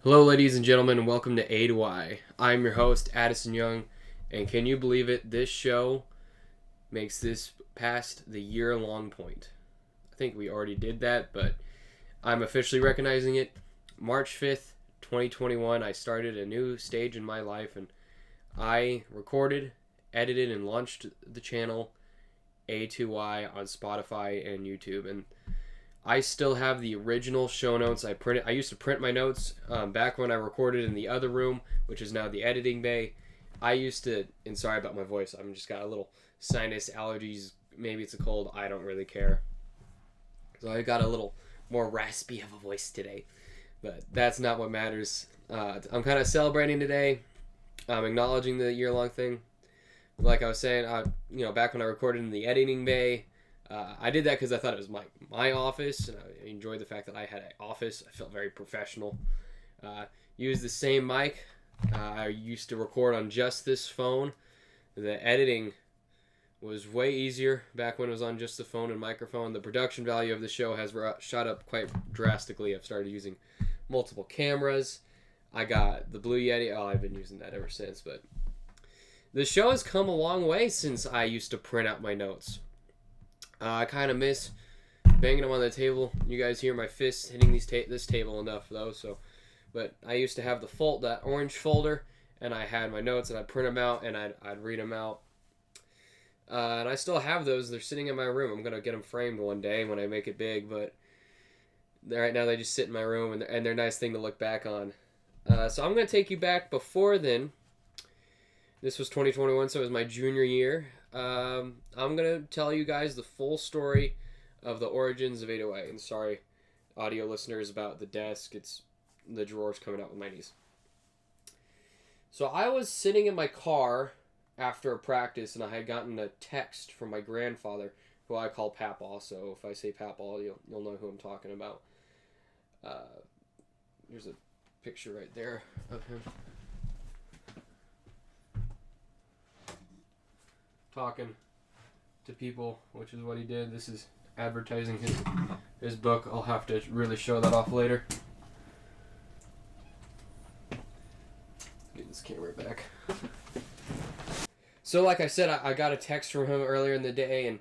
Hello, ladies and gentlemen, and welcome to A2Y. I'm your host, Addison Young, and can you believe it? This show makes this past the year-long point. I think we already did that, but I'm officially recognizing it. March 5th, 2021, I started a new stage in my life, and I recorded, edited, and launched the channel A2Y on Spotify and YouTube, and I still have the original show notes. I used to print my notes back when I recorded in the other room, which is now the editing bay. I used to, and sorry about my voice, I'm just got a little sinus allergies. Maybe it's a cold. I don't really care. So I got a little more raspy of a voice today, but that's not what matters. I'm kind of celebrating today. I'm acknowledging the year-long thing. Like I was saying, back when I recorded in the editing bay. I did that because I thought it was my office, and I enjoyed the fact that I had an office. I felt very professional. Used the same mic. I used to record on just this phone. The editing was way easier back when it was on just the phone and microphone. The production value of the show has shot up quite drastically. I've started using multiple cameras. I got the Blue Yeti. Oh, I've been using that ever since. But the show has come a long way since I used to print out my notes. I kind of miss banging them on the table. You guys hear my fists hitting this table enough, though. But I used to have that orange folder, and I had my notes, and I'd print them out, and I'd read them out. And I still have those. They're sitting in my room. I'm going to get them framed one day when I make it big, but right now they just sit in my room, and they're a nice thing to look back on. So I'm going to take you back before then. This was 2021, so it was my junior year. I'm going to tell you guys the full story of the origins of A2Y. And sorry, audio listeners, about the desk. It's the drawers coming out with my knees. So I was sitting in my car after a practice, and I had gotten a text from my grandfather, who I call Papaw. So if I say Papaw, you'll know who I'm talking about. There's a picture right there of him talking to people, which is what he did. This is advertising his book. I'll have to really show that off later. Get this camera back. So like I said, I got a text from him earlier in the day, and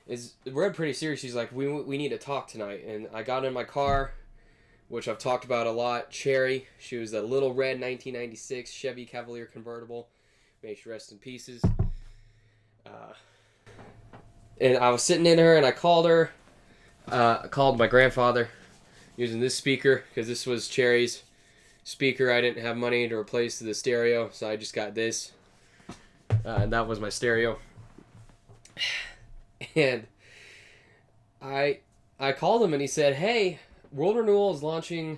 it's read pretty serious. He's like, we need to talk tonight. And I got in my car, which I've talked about a lot. Cherry. She was a little red 1996 Chevy Cavalier convertible. May she rest in pieces. And I was sitting in her, and I called her. I called my grandfather using this speaker, because this was Cherry's speaker. I didn't have money to replace the stereo, so I just got this. And that was my stereo. And I called him, and he said, "Hey, World Renewal is launching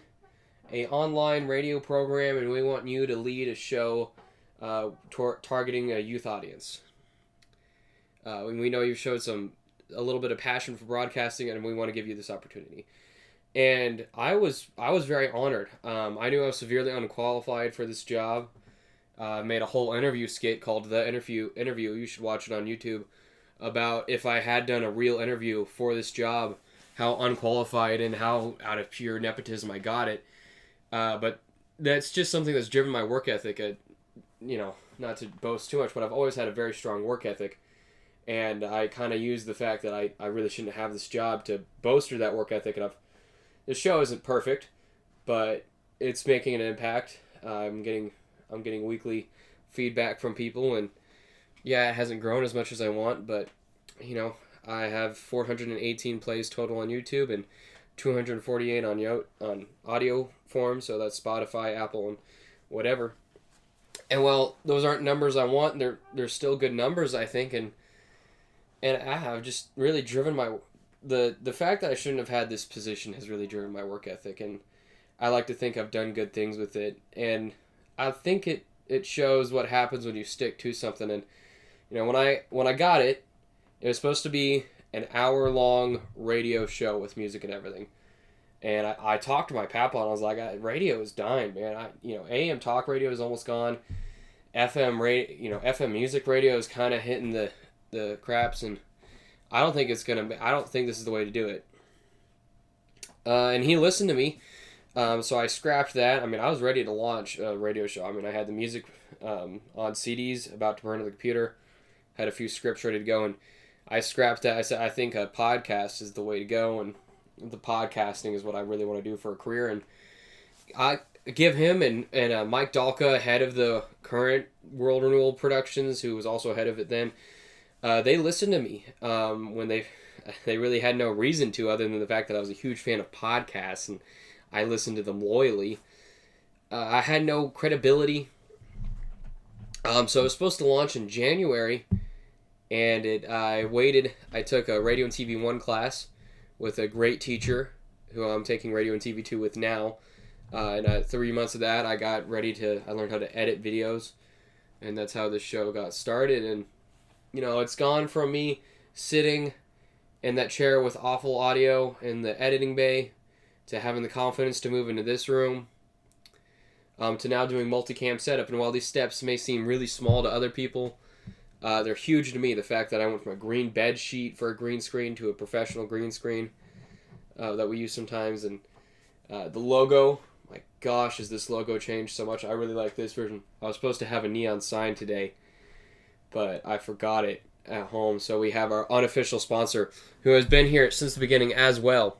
an online radio program, and we want you to lead a show targeting a youth audience. We know you've showed a little bit of passion for broadcasting, and we want to give you this opportunity." And I was very honored. I knew I was severely unqualified for this job. I made a whole interview skit called The Interview. You should watch it on YouTube, about if I had done a real interview for this job, how unqualified and how out of pure nepotism I got it. But that's just something that's driven my work ethic. Not to boast too much, but I've always had a very strong work ethic. And I kind of use the fact that I really shouldn't have this job to bolster that work ethic. And the show isn't perfect, but it's making an impact. I'm getting weekly feedback from people, and yeah, it hasn't grown as much as I want, but I have 418 plays total on YouTube and 248 on audio form. So that's Spotify, Apple, and whatever. And well, those aren't numbers I want. They're still good numbers, I think, and I have just really driven the fact that I shouldn't have had this position has really driven my work ethic, and I like to think I've done good things with it, and I think it shows what happens when you stick to something. And when I got it, it was supposed to be an hour-long radio show with music and everything, and I talked to my papa, and I was like, radio is dying, man. AM talk radio is almost gone. FM music radio is kind of hitting the craps, and I don't think this is the way to do it. And he listened to me. So I scrapped that. I mean, I was ready to launch a radio show. I mean, I had the music on CDs about to burn to the computer, had a few scripts ready to go, and I scrapped that. I said, I think a podcast is the way to go, and the podcasting is what I really want to do for a career. And I give him and Mike Dalka, head of the current World Renewal Productions, who was also head of it then, they listened to me when they really had no reason to, other than the fact that I was a huge fan of podcasts, and I listened to them loyally. I had no credibility. So I was supposed to launch in January, and I waited. I took a Radio and TV 1 class with a great teacher who I'm taking Radio and TV 2 with now. And 3 months of that, I learned how to edit videos, and that's how this show got started. And, it's gone from me sitting in that chair with awful audio in the editing bay to having the confidence to move into this room, to now doing multicam setup. And while these steps may seem really small to other people, they're huge to me. The fact that I went from a green bed sheet for a green screen to a professional green screen that we use sometimes. And the logo, my gosh, has this logo changed so much. I really like this version. I was supposed to have a neon sign today, but I forgot it at home. So we have our unofficial sponsor, who has been here since the beginning as well.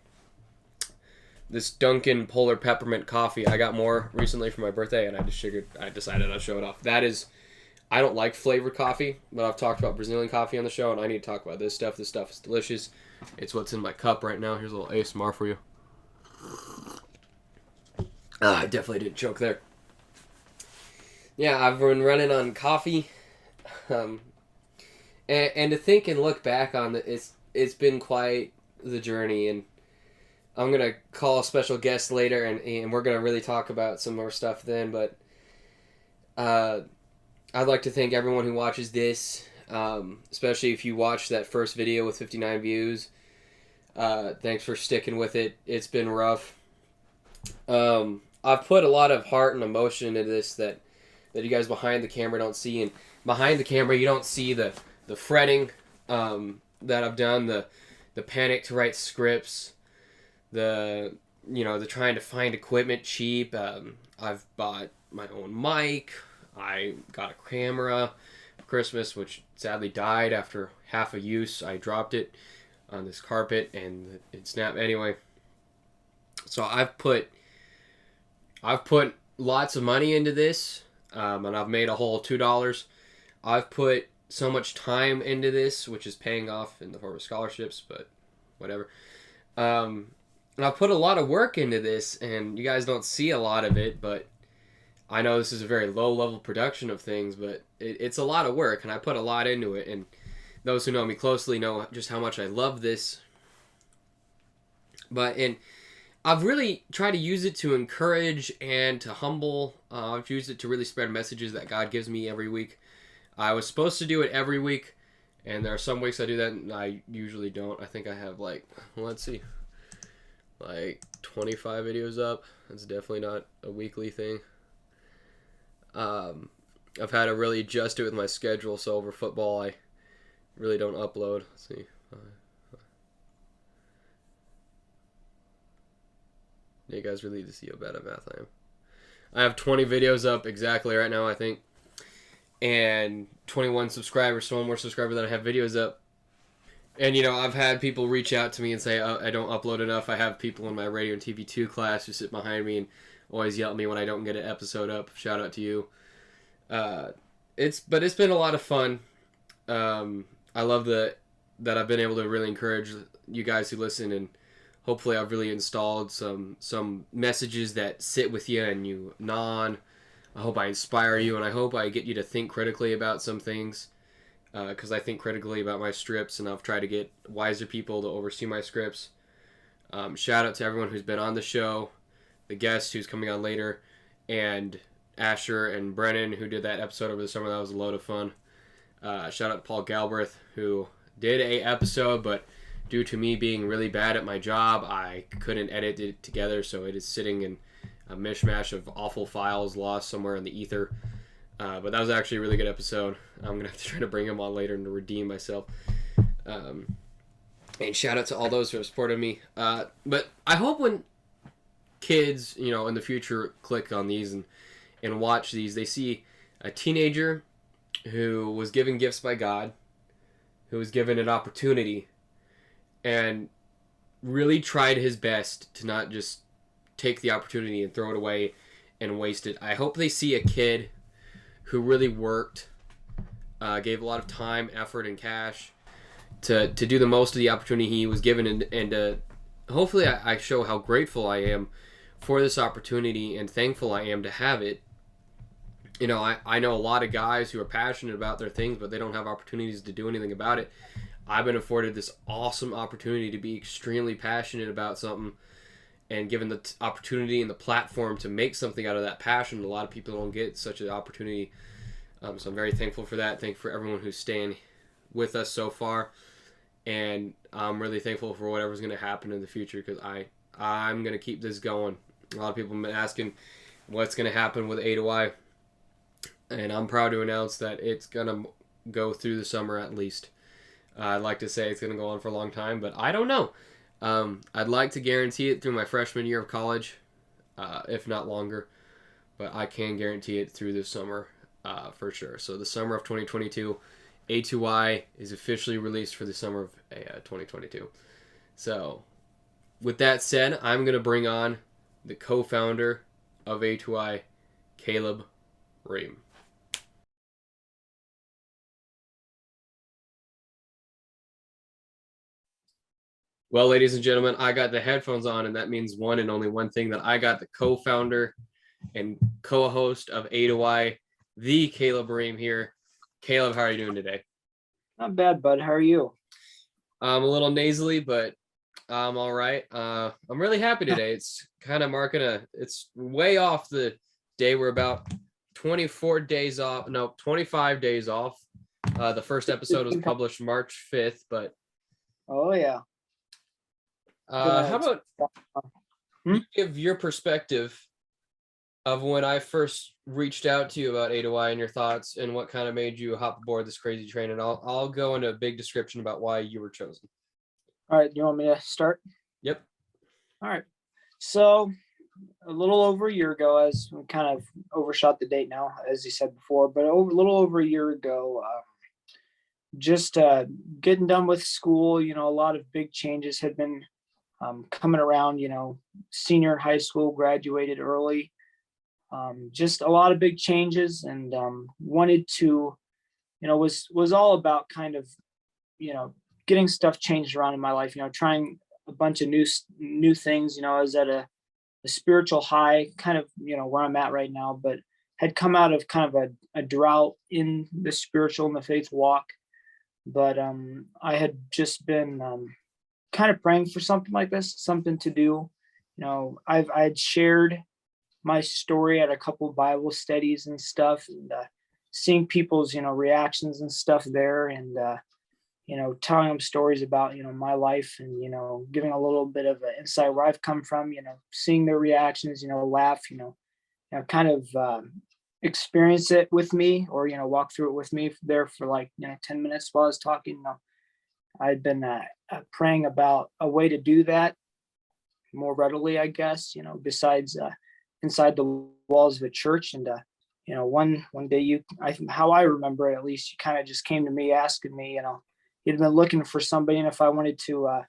This Dunkin' Polar Peppermint Coffee. I got more recently for my birthday, and I decided I'd show it off. I don't like flavored coffee, but I've talked about Brazilian coffee on the show, and I need to talk about this stuff. This stuff is delicious. It's what's in my cup right now. Here's a little ASMR for you. I definitely didn't choke there. Yeah, I've been running on coffee. And to think and look back on it, it's been quite the journey, and I'm going to call a special guest later, and we're going to really talk about some more stuff then, but I'd like to thank everyone who watches this, especially if you watched that first video with 59 views. Thanks for sticking with it. It's been rough. I've put a lot of heart and emotion into this that you guys behind the camera don't see, and behind the camera you don't see the fretting that I've done, the panic to write scripts, the trying to find equipment cheap. I've bought my own mic. I got a camera for Christmas, which sadly died after half a use. I dropped it on this carpet and it snapped. Anyway, so I've put lots of money into this, and I've made a whole $2. I've put so much time into this, which is paying off in the form of scholarships, but whatever. And I've put a lot of work into this, and you guys don't see a lot of it, but I know this is a very low-level production of things, but it's a lot of work, and I put a lot into it, and those who know me closely know just how much I love this. And I've really tried to use it to encourage and to humble. I've used it to really spread messages that God gives me every week. I was supposed to do it every week, and there are some weeks I do that, and I usually don't. I think I have, like 25 videos up. That's definitely not a weekly thing. I've had to really adjust it with my schedule, so over football I really don't upload. Let's see. You guys really need to see how bad at math I am. I have 20 videos up exactly right now, I think, and 21 subscribers, so one more subscriber that I have videos up. And, I've had people reach out to me and say, oh, I don't upload enough. I have people in my Radio and TV 2 class who sit behind me and always yell at me when I don't get an episode up. Shout out to you. It's been a lot of fun. I love that I've been able to really encourage you guys who listen, and hopefully I've really installed some messages that sit with you and you gnaw. I hope I inspire you, and I hope I get you to think critically about some things, because I think critically about my scripts, and I've tried to get wiser people to oversee my scripts. Shout out to everyone who's been on the show, the guest who's coming on later, and Asher and Brennan who did that episode over the summer. That was a load of fun. Shout out to Paul Galbraith, who did a episode, but due to me being really bad at my job, I couldn't edit it together, so it is sitting in a mishmash of awful files lost somewhere in the ether. But that was actually a really good episode. I'm going to have to try to bring him on later and to redeem myself. And shout out to all those who have supported me. But I hope when kids, in the future click on these and watch these, they see a teenager who was given gifts by God, who was given an opportunity, and really tried his best to not just take the opportunity and throw it away and waste it. I hope they see a kid who really worked, gave a lot of time, effort, and cash to do the most of the opportunity he was given, and hopefully I show how grateful I am for this opportunity and thankful I am to have it. I know a lot of guys who are passionate about their things, but they don't have opportunities to do anything about it. I've been afforded this awesome opportunity to be extremely passionate about something and given the opportunity and the platform to make something out of that passion. A lot of people don't get such an opportunity. So I'm very thankful for that. Thankful for everyone who's staying with us so far. And I'm really thankful for whatever's going to happen in the future, because I'm going to keep this going. A lot of people have been asking what's going to happen with A2Y. And I'm proud to announce that it's going to go through the summer at least. I'd like to say it's going to go on for a long time, but I don't know. I'd like to guarantee it through my freshman year of college, if not longer. But I can guarantee it through this summer for sure. So the summer of 2022, A2Y is officially released for the summer of 2022. So with that said, I'm going to bring on the co-founder of A2Y, Caleb Ream. Well, ladies and gentlemen, I got the headphones on, and that means one and only one thing, that I got the co-founder and co-host of A2Y, the Caleb Ream here. Caleb, how are you doing today? Not bad, bud. How are you? I'm a little nasally, but I'm all right. I'm really happy today. It's kind of it's way off the day. We're about 25 days off. The first episode was published March 5th, but oh yeah. How about you give your perspective of when I first reached out to you about A2Y and your thoughts and what kind of made you hop aboard this crazy train, and I'll go into a big description about why you were chosen. All right, you want me to start? Yep. All right. So a little over a year ago, as we kind of overshot the date now, as you said before, but a little over a year ago, just getting done with school, a lot of big changes had been coming around, senior in high school, graduated early, just a lot of big changes, and wanted to, was all about kind of, getting stuff changed around in my life, trying a bunch of new things. I was at a spiritual high, kind of, where I'm at right now, but had come out of kind of a drought in the spiritual and the faith walk. But I had just been kind of praying for something like this, something to do. I'd shared my story at a couple of Bible studies and stuff, and seeing people's, reactions and stuff there, and telling them stories about, my life, and, giving a little bit of an insight where I've come from, seeing their reactions, laugh, kind of experience it with me, or, walk through it with me there for like, 10 minutes while I was talking. I'd been praying about a way to do that more readily, I guess, besides inside the walls of a church. And, one day how I remember it, at least, you kind of just came to me asking me, you'd been looking for somebody, and if I wanted to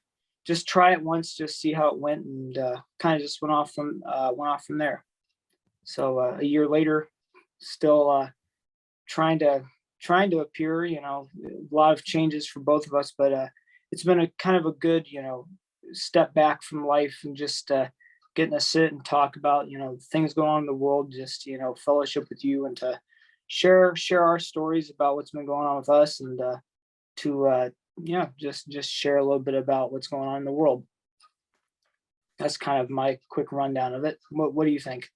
just try it once, just see how it went, and kind of just went off from there. So a year later, still trying to appear, a lot of changes for both of us, but it's been a kind of a good, step back from life, and just getting to sit and talk about, things going on in the world, just, fellowship with you, and to share our stories about what's been going on with us, and to just share a little bit about what's going on in the world. That's kind of my quick rundown of it. What do you think?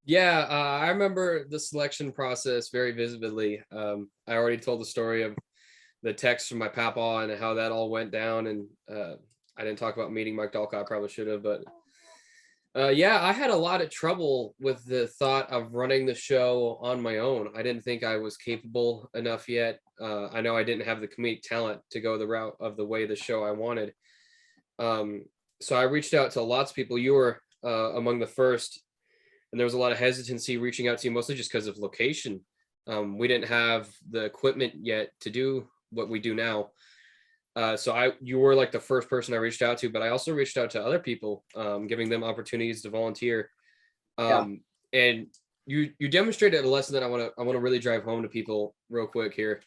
Yeah, I remember the selection process very vividly. I already told the story of the text from my papa and how that all went down, and I didn't talk about meeting Mike Dalka. I probably should have, but yeah, I had a lot of trouble with the thought of running the show on my own. I didn't think I was capable enough yet. I know I didn't have the comedic talent to go the route of the way the show I wanted. So I reached out to lots of people. You were among the first, and there was a lot of hesitancy reaching out to you, mostly just because of location. We didn't have the equipment yet to do what we do now. So you were like the first person I reached out to, but I also reached out to other people, giving them opportunities to volunteer. And you demonstrated a lesson that I want to really drive home to people real quick here.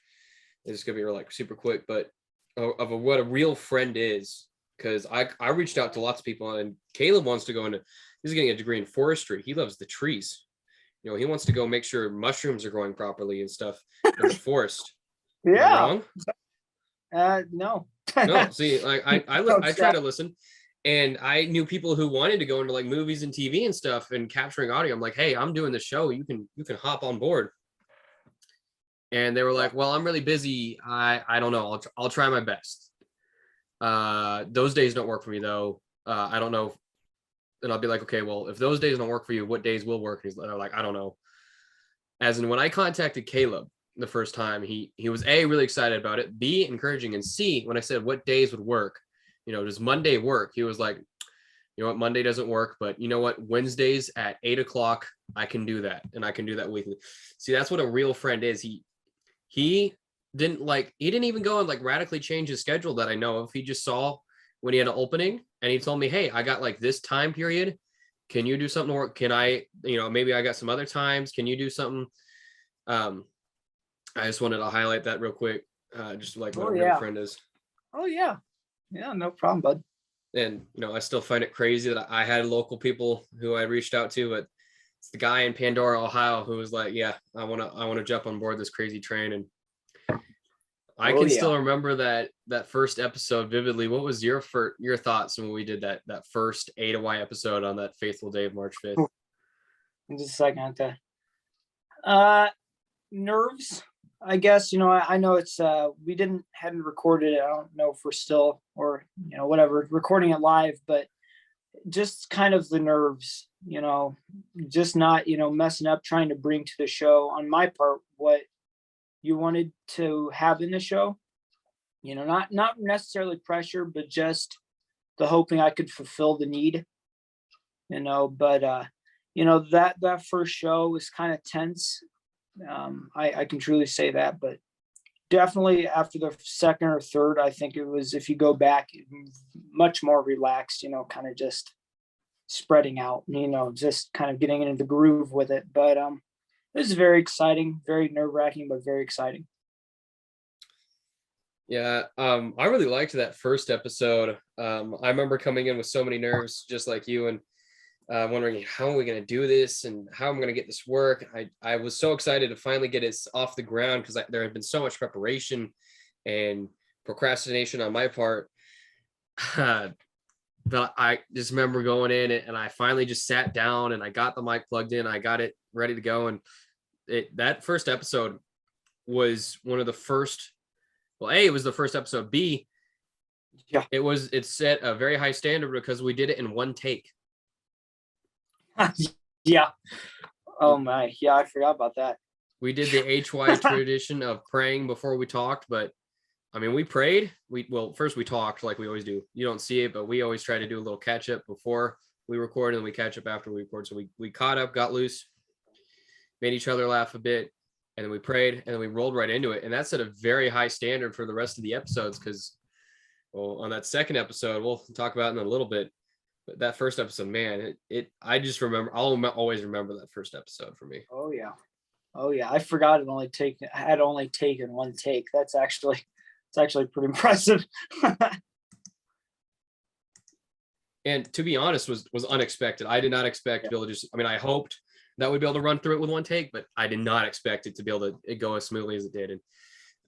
It's gonna be like super quick, but of what a real friend is. Because I reached out to lots of people, and Caleb wants to go into, he's getting a degree in forestry. He loves the trees. You know, he wants to go make sure mushrooms are growing properly and stuff in the forest. Yeah. No. No. No. See, like I try to listen, and I knew people who wanted to go into like movies and TV and stuff and capturing audio. I'm like, hey, I'm doing the show. You can hop on board. And they were like, well, I'm really busy. I don't know. I'll try my best. Those days don't work for me though. I don't know. And I'll be like, okay, well, if those days don't work for you, what days will work? And they're like, I don't know. As in, when I contacted Caleb the first time, he was A, really excited about it, B, encouraging, and C, when I said what days would work, you know, does Monday work? He was like, you know what, Monday doesn't work, but you know what, Wednesdays at 8:00, I can do that, and I can do that weekly. See, that's what a real friend is. He didn't even go and like radically change his schedule that I know of. He just saw when he had an opening, and he told me, hey, I got like this time period. Can you do something to work? Can I, you know, maybe I got some other times. Can you do something? I just wanted to highlight that real quick. Just like what a real friend is. Oh yeah. Yeah, no problem, bud. And, you know, I still find it crazy that I had local people who I reached out to, but it's the guy in Pandora, Ohio, who was like, yeah, I want to jump on board this crazy train. And I can still remember that first episode vividly. What was your thoughts when we did that first A2Y episode on that faithful day of March 5th? Just a second. Nerves, I guess. You know, I know it's we hadn't recorded it. I don't know if we're still, or you know, whatever, recording it live, but just kind of the nerves, you know, just not, you know, messing up, trying to bring to the show on my part what you wanted to have in the show. You know, not necessarily pressure, but just the hoping I could fulfill the need, you know. But you know, that first show was kind of tense. I can truly say that, but definitely after the second or third, I think it was, if you go back, much more relaxed, you know, kind of just spreading out, you know, just kind of getting into the groove with it. But it was very exciting, very nerve-wracking, but very exciting. Yeah, I really liked that first episode. I remember coming in with so many nerves, just like you, and wondering how are we going to do this and how I'm going to get this work. I was so excited to finally get it off the ground, because there had been so much preparation and procrastination on my part. But I just remember going in and I finally just sat down and I got the mic plugged in. I got it ready to go. And that first episode was one of the first. Well, A, it was the first episode. B, yeah, it set a very high standard because we did it in one take. Yeah. Oh my. Yeah, I forgot about that. We did the A2Y tradition of praying before we talked, but I mean, we prayed. First we talked like we always do. You don't see it, but we always try to do a little catch up before we record, and we catch up after we record. So we caught up, got loose, made each other laugh a bit, and then we prayed, and then we rolled right into it. And that set a very high standard for the rest of the episodes, because, well, on that second episode, we'll talk about it in a little bit. But that first episode, man, I just remember, I'll always remember that first episode for me. Oh yeah. Oh yeah. I forgot it had only taken one take. It's actually pretty impressive. And to be honest, was unexpected. I did not expect to be able to just, I mean, I hoped that we'd be able to run through it with one take, but I did not expect it to be able to go as smoothly as it did. And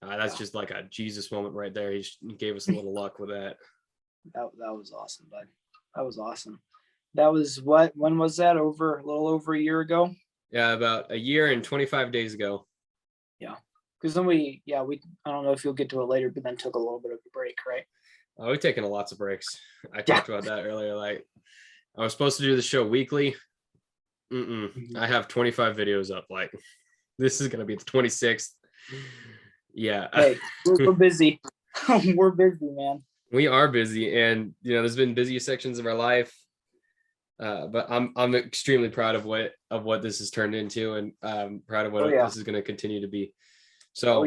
that's just like a Jesus moment right there. He gave us a little luck with that. That was awesome, bud. That was awesome. That was when was that? A little over a year ago? Yeah, about a year and 25 days ago. Yeah. Because then I don't know if you'll get to it later, but then took a little bit of a break, right? Oh, we've taken lots of breaks. I talked about that earlier. Like, I was supposed to do the show weekly. I have 25 videos up. Like, this is going to be the 26th. Yeah. Hey, we're busy. We're busy, man. We are busy, and you know, there's been busy sections of our life. But I'm extremely proud of what this has turned into, and proud of what this is going to continue to be. So,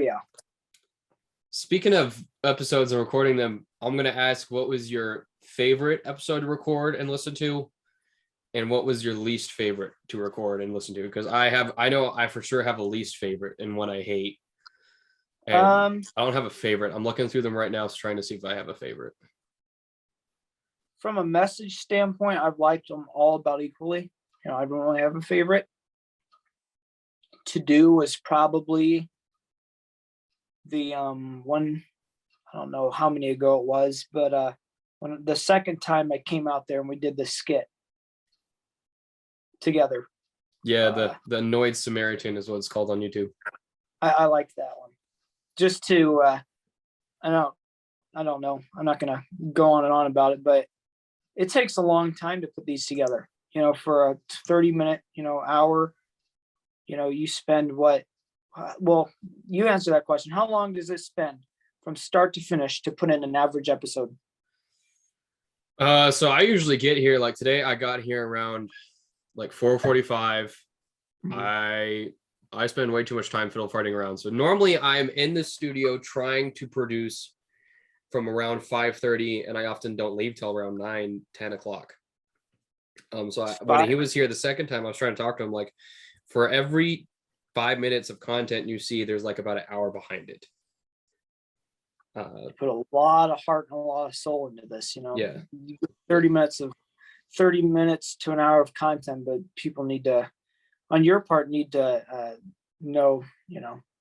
speaking of episodes and recording them, I'm going to ask, what was your favorite episode to record and listen to, and what was your least favorite to record and listen to? Because I know I for sure have a least favorite and one I hate. And I don't have a favorite. I'm looking through them right now, trying to see if I have a favorite. From a message standpoint, I've liked them all about equally. I don't really have a favorite. To do was probably the one, I don't know how many ago it was, but when the second time I came out there and we did the skit together. Yeah, the Annoyed Samaritan is what it's called on YouTube. I like that one. Just to I don't know. I'm not gonna go on and on about it, but it takes a long time to put these together. For a 30-minute, hour, you spend what? Well, you answer that question. How long does it spend from start to finish to put in an average episode? So I usually get here, like today I got here around like 4:45. Mm-hmm. I spend way too much time fiddle farting around. So normally I'm in the studio trying to produce from around 5:30, and I often don't leave till around 9-10 o'clock. When he was here the second time, I was trying to talk to him, like, for every 5 minutes of content you see, there's like about an hour behind it. Put a lot of heart and a lot of soul into this. Yeah. 30 minutes to an hour of content, but people need to, on your part, know,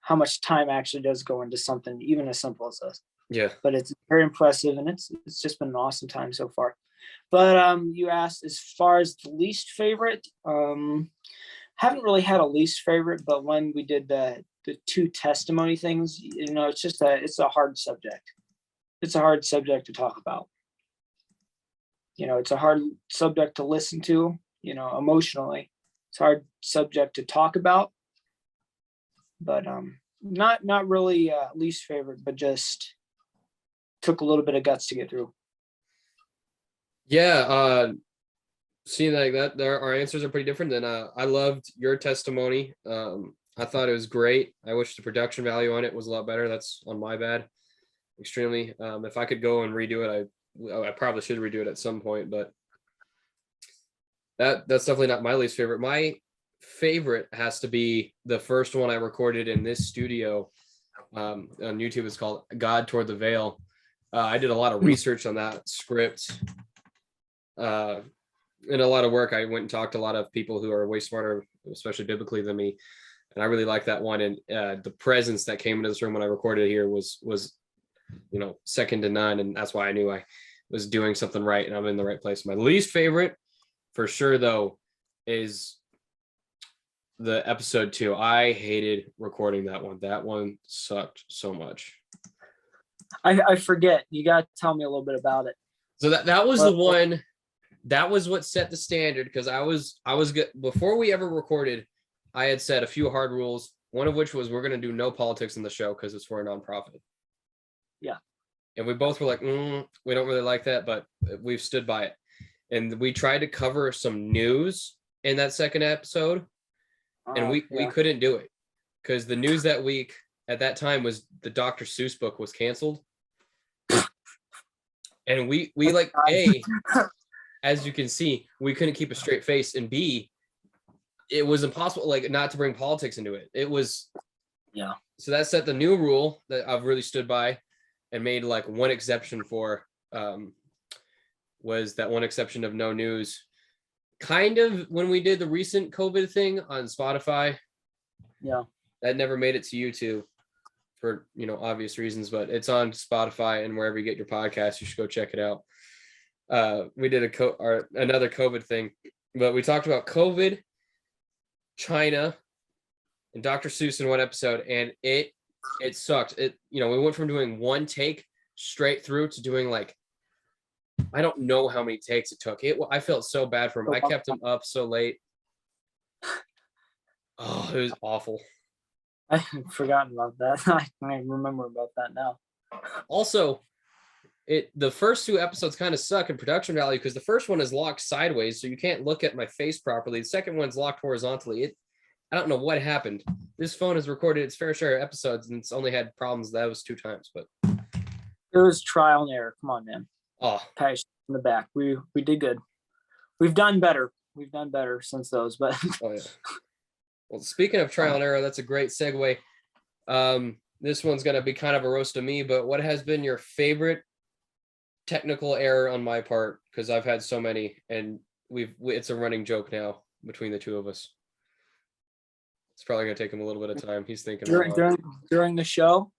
how much time actually does go into something, even as simple as this. Yeah. But it's very impressive, and it's just been an awesome time so far. But you asked as far as the least favorite. Haven't really had a least favorite, but when we did the two testimony things, it's a hard subject. It's a hard subject to talk about. It's a hard subject to listen to, emotionally. It's a hard subject to talk about. But not really least favorite, but just took a little bit of guts to get through. Yeah, seeing like that, our answers are pretty different. Then I loved your testimony. I thought it was great. I wish the production value on it was a lot better. That's on my bad, extremely. If I could go and redo it, I probably should redo it at some point. But that's definitely not my least favorite. My favorite has to be the first one I recorded in this studio on YouTube. It's called God Toward the Veil. I did a lot of research on that script and a lot of work. I went and talked to a lot of people who are way smarter, especially biblically, than me. And I really like that one. And the presence that came into this room when I recorded it here was second to none. And that's why I knew I was doing something right and I'm in the right place. My least favorite, for sure, though, is the episode 2. I hated recording that one. That one sucked so much. I forget. You got to tell me a little bit about it. So that was the one. That was what set the standard, because I was good before we ever recorded. I had set a few hard rules, one of which was we're going to do no politics in the show because it's for a nonprofit. Yeah. And we both were like, we don't really like that, but we've stood by it. And we tried to cover some news in that second episode, and we couldn't do it because the news that week at that time was the Dr. Seuss book was canceled. And we like, A, as you can see, we couldn't keep a straight face, and B, it was impossible, like, not to bring politics into it. It was, yeah. So that set the new rule that I've really stood by and made like one exception for, was that one exception of no news. Kind of when we did the recent COVID thing on Spotify. Yeah. That never made it to YouTube for, obvious reasons, but it's on Spotify and wherever you get your podcast, you should go check it out. We did another COVID thing, but we talked about COVID, China, and Dr. Seuss in one episode, and it sucked. We went from doing one take straight through to doing like, I don't know how many takes it took. I felt so bad for him. I kept him up so late. Oh, it was awful. I had forgotten about that. I remember about that now. Also, the first 2 episodes kind of suck in production value because the first one is locked sideways, so you can't look at my face properly. The second one's locked horizontally. I don't know what happened. This phone has recorded its fair share of episodes, and it's only had problems those 2 times. But it was trial and error. Come on, man. Oh, Pat in the back. We did good. We've done better. We've done better since those. But oh yeah. Well, speaking of trial and error, that's a great segue. This one's gonna be kind of a roast of me, but what has been your favorite technical error on my part? Because I've had so many, and it's a running joke now between the 2 of us. It's probably gonna take him a little bit of time. He's thinking during the show.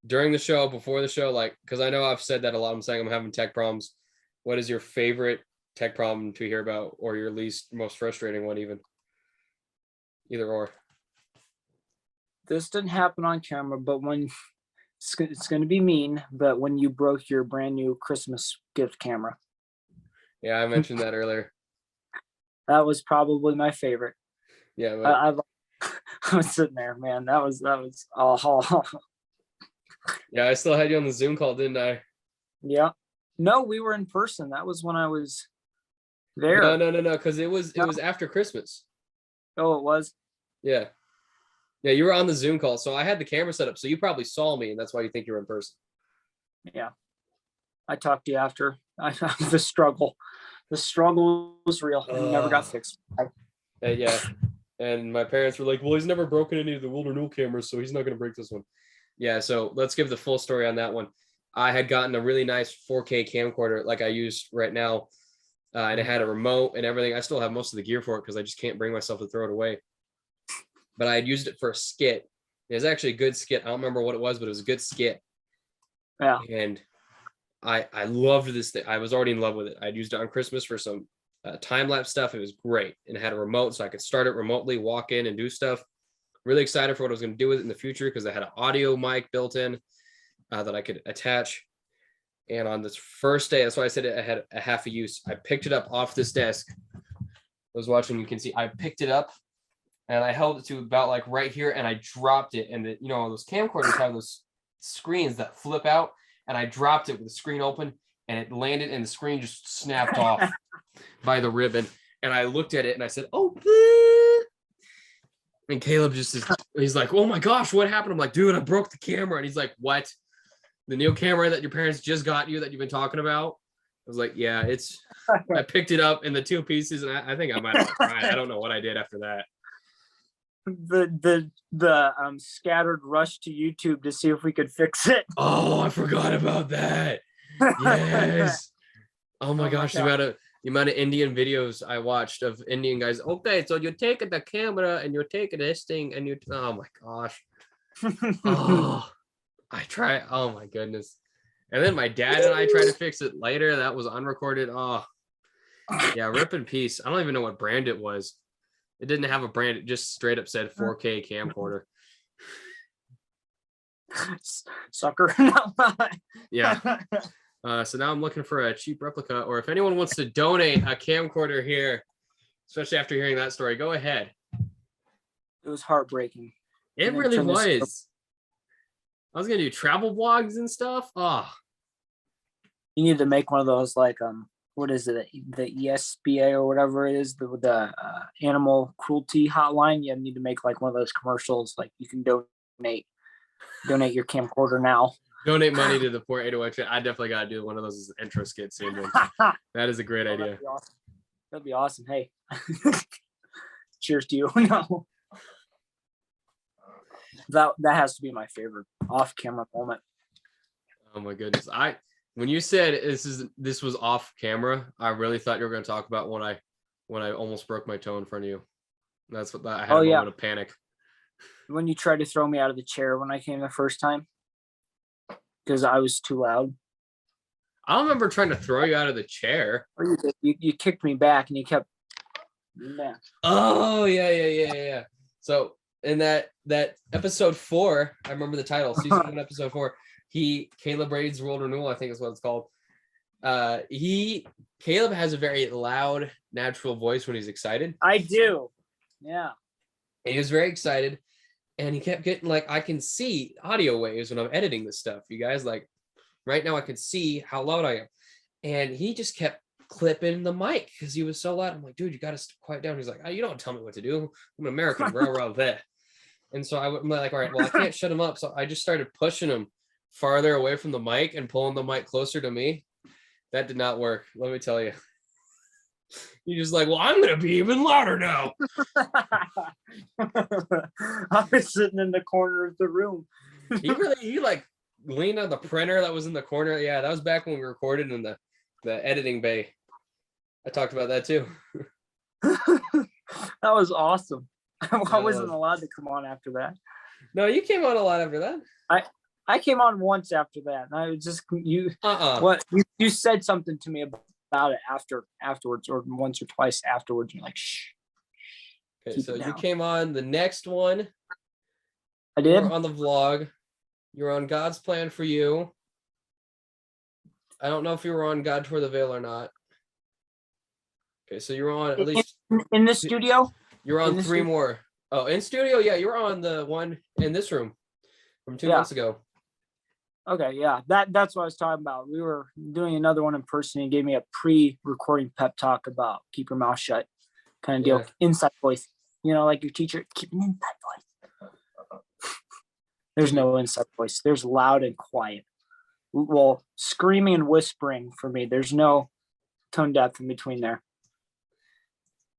During the show, before the show, like, because I know I've said that a lot. I'm saying I'm having tech problems. What is your favorite tech problem to hear about, or your most frustrating one, even? Either or. This didn't happen on camera, but when it's going to be mean, but when you broke your brand new Christmas gift camera. Yeah, I mentioned that earlier. That was probably my favorite. Yeah, but I was sitting there, man. That was oh. Yeah, I still had you on the Zoom call, didn't I? Yeah. No, we were in person. That was when I was there. No, because it was after Christmas. Oh, it was? Yeah. Yeah, you were on the Zoom call, so I had the camera set up, so you probably saw me, and that's why you think you were in person. Yeah. I talked to you after. The struggle was real. It never got fixed. Yeah. And my parents were like, well, he's never broken any of the Renewal cameras, so he's not going to break this one. Yeah, so let's give the full story on that one. I had gotten a really nice 4K camcorder like I use right now, and it had a remote and everything. I still have most of the gear for it because I just can't bring myself to throw it away. But I had used it for a skit. It was actually a good skit. I don't remember what it was, but it was a good skit. Yeah. And I loved this thing. I was already in love with it. I'd used it on Christmas for some time-lapse stuff. It was great. And it had a remote, so I could start it remotely, walk in and do stuff. Really excited for what I was going to do with it in the future because I had an audio mic built in that I could attach. And on this first day, that's why I said it had a half a use. I picked it up off this desk. I was watching, you can see I picked it up and I held it to about like right here and I dropped it. And those camcorders have those screens that flip out, and I dropped it with the screen open and it landed and the screen just snapped off by the ribbon. And I looked at it and I said, oh, and Caleb he's like, oh my gosh, what happened? I'm like, dude, I broke the camera. And he's like, what? The new camera that your parents just got you that you've been talking about? I was like, yeah, I picked it up in the 2 pieces and I think I might have cried. I don't know what I did after that. The scattered rush to YouTube to see if we could fix it. Oh, I forgot about that. Yes. Oh my gosh, the amount of Indian videos I watched of Indian guys. Okay, so you take the camera and you take this thing and oh my gosh. Oh, I try. Oh my goodness. And then my dad and I tried to fix it later. That was unrecorded. Oh, yeah, rip in peace. I don't even know what brand it was. It didn't have a brand. It just straight up said 4K camcorder. Sucker. Yeah. So now I'm looking for a cheap replica, or if anyone wants to donate a camcorder here, especially after hearing that story, go ahead. It was heartbreaking. It really was. I was gonna do travel vlogs and stuff. Oh, you need to make one of those, like what is it, the ESPA or whatever it is, the animal cruelty hotline. You need to make like one of those commercials, like you can donate your camcorder now. Donate money to the poor A2Y. I definitely got to do one of those as an intro skit soon. That is a great idea. That'd be awesome. Hey, cheers to you. No, that has to be my favorite off-camera moment. Oh my goodness! When you said this was off camera, I really thought you were going to talk about when I almost broke my toe in front of you. That's what I had a moment of panic. When you tried to throw me out of the chair when I came the first time. Because I was too loud. I don't remember trying to throw you out of the chair. You kicked me back and you kept. Nah. Oh yeah. So in that episode 4, I remember the title, season 1, episode 4. Caleb raids World Renewal, I think is what it's called. Caleb has a very loud, natural voice when he's excited. I do. Yeah. And he was very excited. And he kept getting, like, I can see audio waves when I'm editing this stuff. You guys, like, Right now I could see how loud I am. And he just kept clipping the mic because he was so loud. I'm like, dude, you got to quiet down. He's like, oh, you don't tell me what to do. I'm an American, bro, that. And so I'm like, all right, well, I can't shut him up. So I just started pushing him farther away from the mic and pulling the mic closer to me. That did not work. Let me tell you. You're just like, well, I'm going to be even louder now. I was sitting in the corner of the room. he like leaned on the printer that was in the corner. Yeah, that was back when we recorded in the editing bay. I talked about that too. That was awesome. I wasn't allowed to come on after that. No, you came on a lot after that. I came on once after that. And I was just what you said something to me about it afterwards, or once or twice afterwards. And you're like, shh. Okay, so you came on the next one. I did. You were on the vlog. You were on God's Plan for You. I don't know if you were on God Tore the Veil or not. Okay, so you were on at least in the studio. You're on three more. Oh, in studio, yeah, you were on the one in this room from 2 months ago. Okay, yeah, that's what I was talking about. We were doing another one in person. He gave me a pre-recording pep talk about keep your mouth shut, kind of deal. Inside voice, like your teacher, keep an inside voice. There's no inside voice. There's loud and quiet. Well, screaming and whispering for me. There's no tone depth in between there.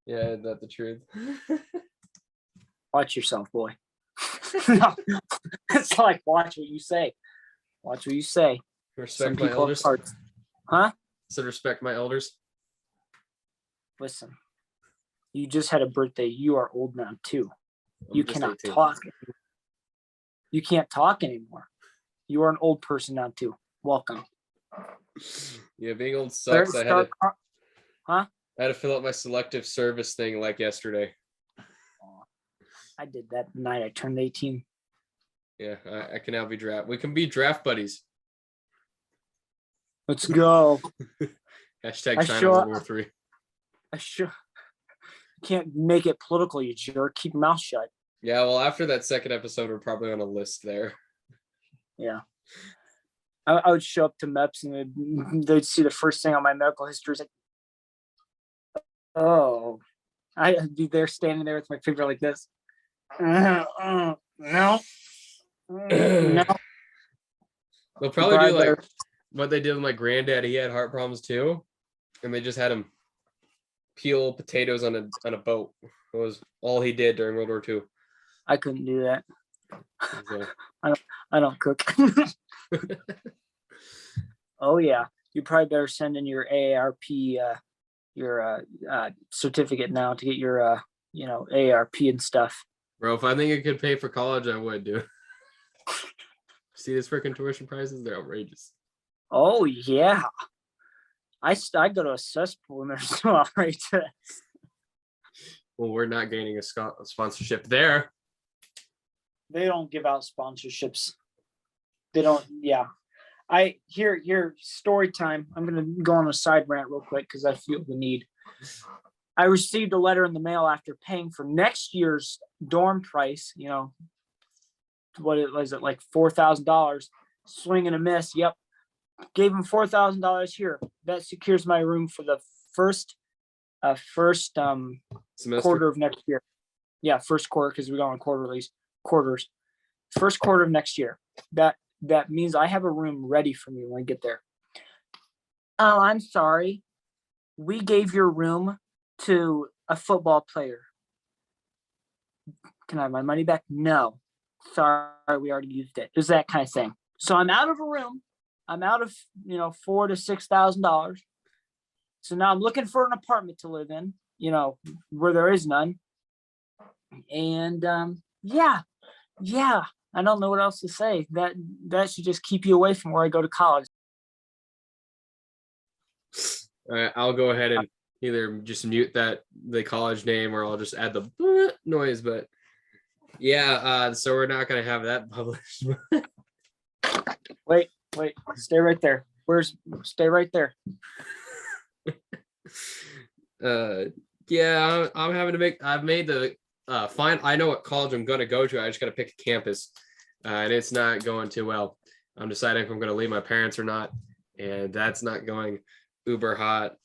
Yeah, is that the truth? Watch yourself, boy. No, it's like watch what you say. Watch what you say. Respect my elders. Huh? So respect my elders. Listen, you just had a birthday. You are old now too. You cannot 18. Talk. You can't talk anymore. You are an old person now too. Welcome. Yeah, being old sucks. Huh? I had to fill out my selective service thing like yesterday. I did that the night I turned 18. Yeah, I can now be draft. We can be draft buddies. Let's go. Hashtag China World War III. I sure can't make it political, you jerk. Keep your mouth shut. Yeah, well, after that second episode, we're probably on a list there. Yeah. I would show up to MEPS and they'd see the first thing on my medical history is like, oh, I'd be there standing there with my finger like this. No. No. They'll probably do like what they did with my granddad. He had heart problems too, and they just had him peel potatoes on a boat. It was all he did during World War II. I couldn't do that. Okay. I don't cook. Oh yeah, you probably better send in your AARP, your certificate now to get your AARP and stuff. Bro, if I think it could pay for college, I would, dude. See these freaking tuition prices? They're outrageous. Oh yeah, I go to a cesspool and there's no outrage. Well, we're not gaining a sponsorship there. They don't give out sponsorships. They don't. Yeah. Here, story time. I'm going to go on a side rant real quick because I feel the need. I received a letter in the mail after paying for next year's dorm price. What it was, like $4,000. Swing and a miss. Yep. Gave him $4,000 here. That secures my room for the first quarter of next year. Yeah, first quarter, because we go on quarters. First quarter of next year. That means I have a room ready for me when I get there. Oh, I'm sorry. We gave your room to a football player. Can I have my money back? No. Sorry, we already used it. It was that kind of thing. So I'm out of a room. I'm out of $4,000 to $6,000. So now I'm looking for an apartment to live in, where there is none. And yeah. I don't know what else to say. That should just keep you away from where I go to college. All right, I'll go ahead and either just mute the college name, or I'll just add the noise. But yeah, so we're not gonna have that published. Wait, stay right there. Stay right there. Yeah, I'm having to make. I've made the I know what college I'm gonna go to. I just gotta pick a campus, and it's not going too well. I'm deciding if I'm going to leave my parents or not, and that's not going uber hot.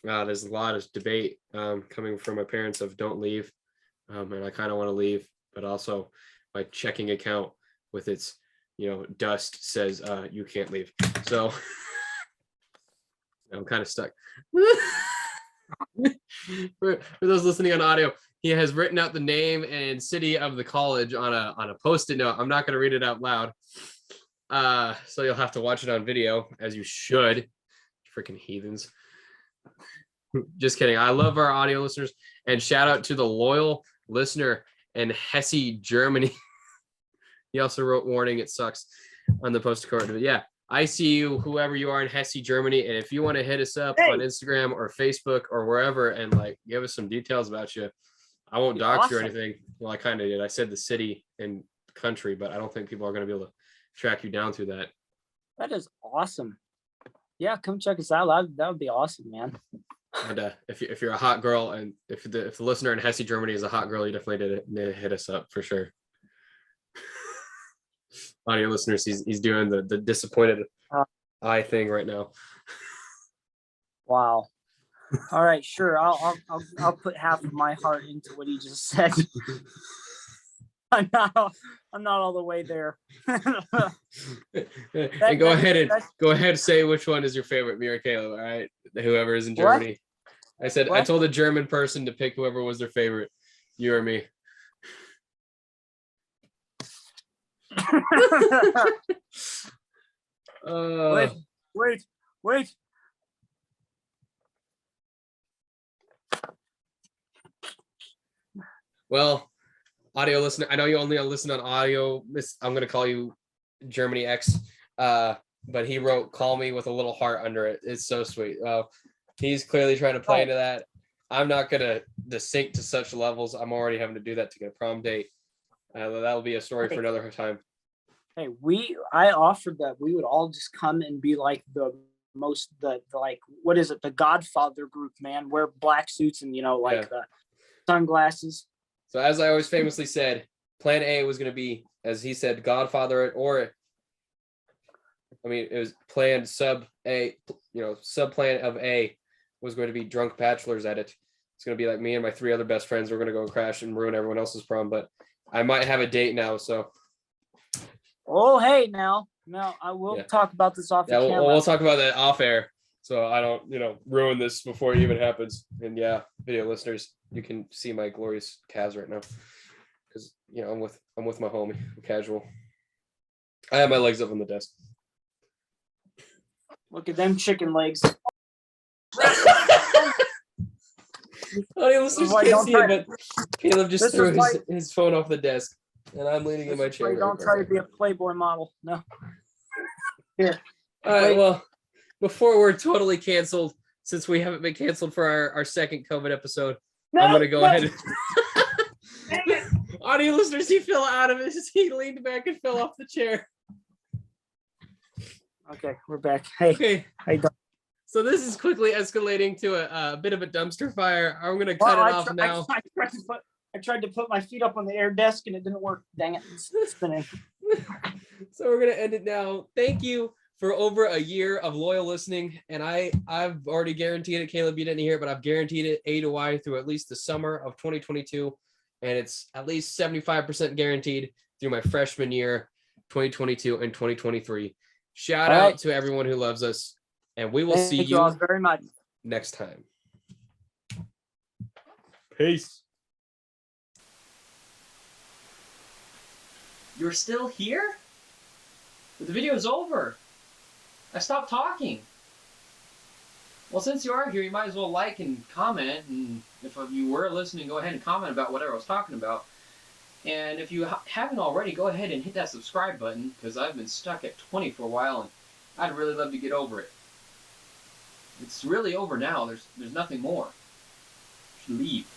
There's a lot of debate coming from my parents of don't leave, and I kind of want to leave, but also my checking account with its dust says you can't leave. So I'm kind of stuck. for those listening on audio, he has written out the name and city of the college on a Postit note. I'm not going to read it out loud, so you'll have to watch it on video, as you should. Freaking heathens. Just kidding. I love our audio listeners, and shout out to the loyal listener in Hesse, Germany. He also wrote "warning, it sucks" on the Postit Note. But yeah, I see you, whoever you are in Hesse, Germany, and if you want to hit us up on Instagram or Facebook or wherever and like give us some details about you, I won't dox you or anything. Well, I kind of did. I said the city and country, but I don't think people are going to be able to track you down through that. That is awesome. Yeah, come check us out. That would be awesome, man. And if you're a hot girl, and if the listener in Hesse, Germany is a hot girl, you definitely need to hit us up for sure. Audio listeners, he's doing the disappointed eye thing right now. Wow. All right, sure. I'll put half of my heart into what he just said. I'm not all the way there. Hey, go ahead and say which one is your favorite, me or Caleb. All right, whoever is in Germany. What? I said what? I told a German person to pick whoever was their favorite, you or me. Wait. Well, audio listener, I know you only listen on audio. I'm going to call you Germany X, but he wrote "call me" with a little heart under it. It's so sweet. He's clearly trying to play into that. I'm not going to sink to such levels. I'm already having to do that to get a prom date. That'll be a story for another time. Hey, I offered that we would all just come and be like the what is it? The Godfather group, man. Wear black suits and the sunglasses. So as I always famously said, plan A was going to be, as he said, Godfather, or it was planned sub plan of A was going to be drunk bachelors at it. It's going to be like me and my 3 other best friends. We're going to go and crash and ruin everyone else's prom, but I might have a date now, so. Oh, hey, now I will talk about this off the camera. We'll talk about that off air, so I don't, ruin this before it even happens. And yeah, video listeners, you can see my glorious calves right now, because I'm with my homie. I'm casual. I have my legs up on the desk. Look at them chicken legs. Audio listeners can't see it, but Caleb just threw his phone off the desk. And I'm leaning in my chair. Don't try to be a Playboy model. No. Here. All right. Well, before we're totally canceled, since we haven't been canceled for our second COVID episode, I'm going to go ahead and... Audio listeners, he fell out of it. He leaned back and fell off the chair. Okay, we're back. Hey. Okay. How you doing? So this is quickly escalating to a bit of a dumpster fire. I'm going to cut it off now. I tried to put my feet up on the air desk and it didn't work. Dang it. It's spinning. So we're going to end it now. Thank you for over a year of loyal listening. And I've already guaranteed it. Caleb, you didn't hear it, but I've guaranteed it A2Y through at least the summer of 2022. And it's at least 75% guaranteed through my freshman year, 2022 and 2023. Shout out to everyone who loves us. And we will see you all very much next time. Peace. You're still here? But the video is over. I stopped talking. Well, since you are here, you might as well like and comment. And if you were listening, go ahead and comment about whatever I was talking about. And if you haven't already, go ahead and hit that subscribe button, because I've been stuck at 20 for a while, and I'd really love to get over it. It's really over now. There's nothing more. You should leave.